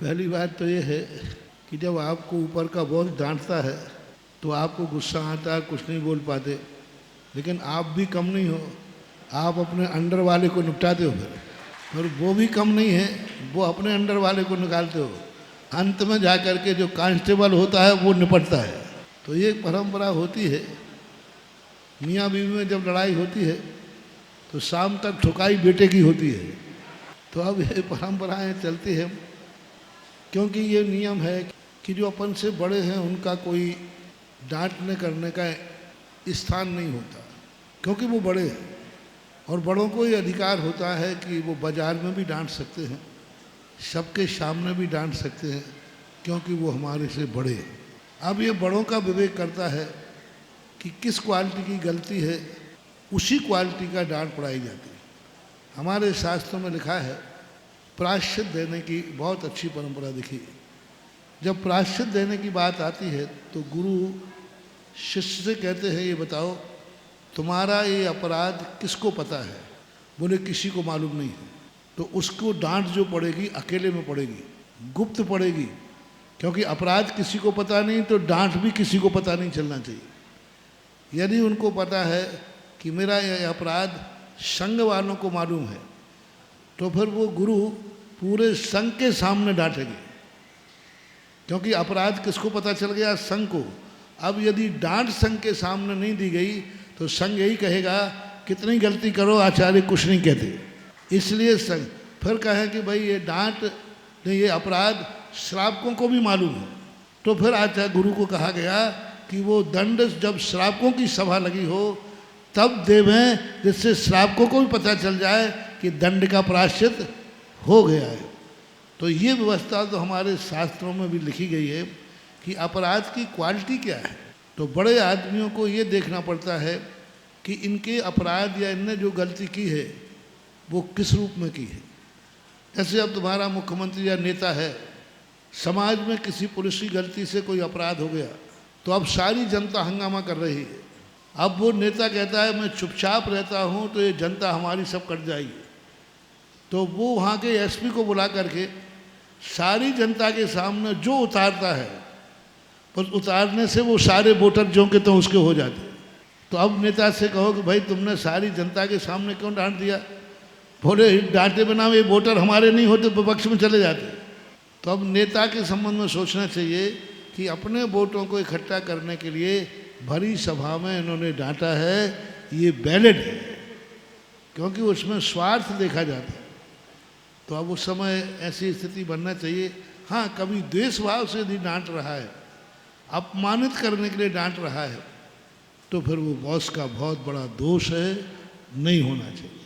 पहली बात तो ये है कि जब आपको ऊपर का बॉस डांटता है तो आपको गुस्सा आता है, कुछ नहीं बोल पाते, लेकिन आप भी कम नहीं हो, आप अपने अंडर वाले को निपटाते हो फिर, और वो भी कम नहीं है, वो अपने अंडर वाले को निकालते हो। अंत में जा कर के जो कांस्टेबल होता है वो निपटता है। तो ये परंपरा होती है। मियाँ बीवी में जब लड़ाई होती है तो शाम तक ठुकाई बेटे की होती है। तो अब ये परंपराएं चलती हैं, क्योंकि ये नियम है कि जो अपन से बड़े हैं उनका कोई डांटने करने का स्थान नहीं होता, क्योंकि वो बड़े हैं। और बड़ों को ये अधिकार होता है कि वो बाज़ार में भी डांट सकते हैं, सबके सामने भी डांट सकते हैं, क्योंकि वो हमारे से बड़े हैं। अब ये बड़ों का विवेक करता है कि किस क्वालिटी की गलती है, उसी क्वालिटी का डांट पड़ाई जाती है। हमारे शास्त्रों में लिखा है प्रायश्चित देने की बहुत अच्छी परंपरा दिखी। जब प्रायश्चित देने की बात आती है तो गुरु शिष्य से कहते हैं, ये बताओ तुम्हारा ये अपराध किसको पता है? बोले किसी को मालूम नहीं है। तो उसको डांट जो पड़ेगी अकेले में पड़ेगी, गुप्त पड़ेगी, क्योंकि अपराध किसी को पता नहीं तो डांट भी किसी को पता नहीं चलना चाहिए। यदि उनको पता है कि मेरा यह अपराध संघ वालों को मालूम है तो फिर वो गुरु पूरे संघ के सामने डांटेंगे, क्योंकि अपराध किसको पता चल गया? संघ को। अब यदि डांट संघ के सामने नहीं दी गई तो संघ यही कहेगा कितनी गलती करो आचार्य कुछ नहीं कहते। इसलिए संघ फिर कहे कि भाई ये डांट नहीं, ये अपराध श्रावकों को भी मालूम है। तो फिर आचार्य गुरु को कहा गया कि वो दंड जब श्रावकों की सभा लगी हो तब देवें, जिससे श्रावकों को भी पता चल जाए कि दंड का प्रायश्चित हो गया है। तो ये व्यवस्था तो हमारे शास्त्रों में भी लिखी गई है कि अपराध की क्वालिटी क्या है। तो बड़े आदमियों को ये देखना पड़ता है कि इनके अपराध या इनने जो गलती की है वो किस रूप में की है। जैसे अब तुम्हारा मुख्यमंत्री या नेता है, समाज में किसी पुलिस की गलती से कोई अपराध हो गया तो अब सारी जनता हंगामा कर रही है। अब वो नेता कहता है मैं चुपचाप रहता हूँ तो ये जनता हमारी सब कट जाएगी। तो वो वहाँ के एसपी को बुला करके सारी जनता के सामने जो उतारता है, पर उतारने से वो सारे वोटर जो के तो उसके हो जाते। तो अब नेता से कहो कि भाई तुमने सारी जनता के सामने क्यों डांट दिया? बोले डांटे बिना ये वोटर हमारे नहीं होते, विपक्ष में चले जाते। तो अब नेता के संबंध में सोचना चाहिए कि अपने वोटों को इकट्ठा करने के लिए भरी सभा में इन्होंने डांटा है, ये वैलिड है, क्योंकि उसमें स्वार्थ देखा जाता है। तो अब उस समय ऐसी स्थिति बनना चाहिए। हाँ, कभी द्वेष भाव से यदि डांट रहा है, अपमानित करने के लिए डांट रहा है, तो फिर वो बॉस का बहुत बड़ा दोष है, नहीं होना चाहिए।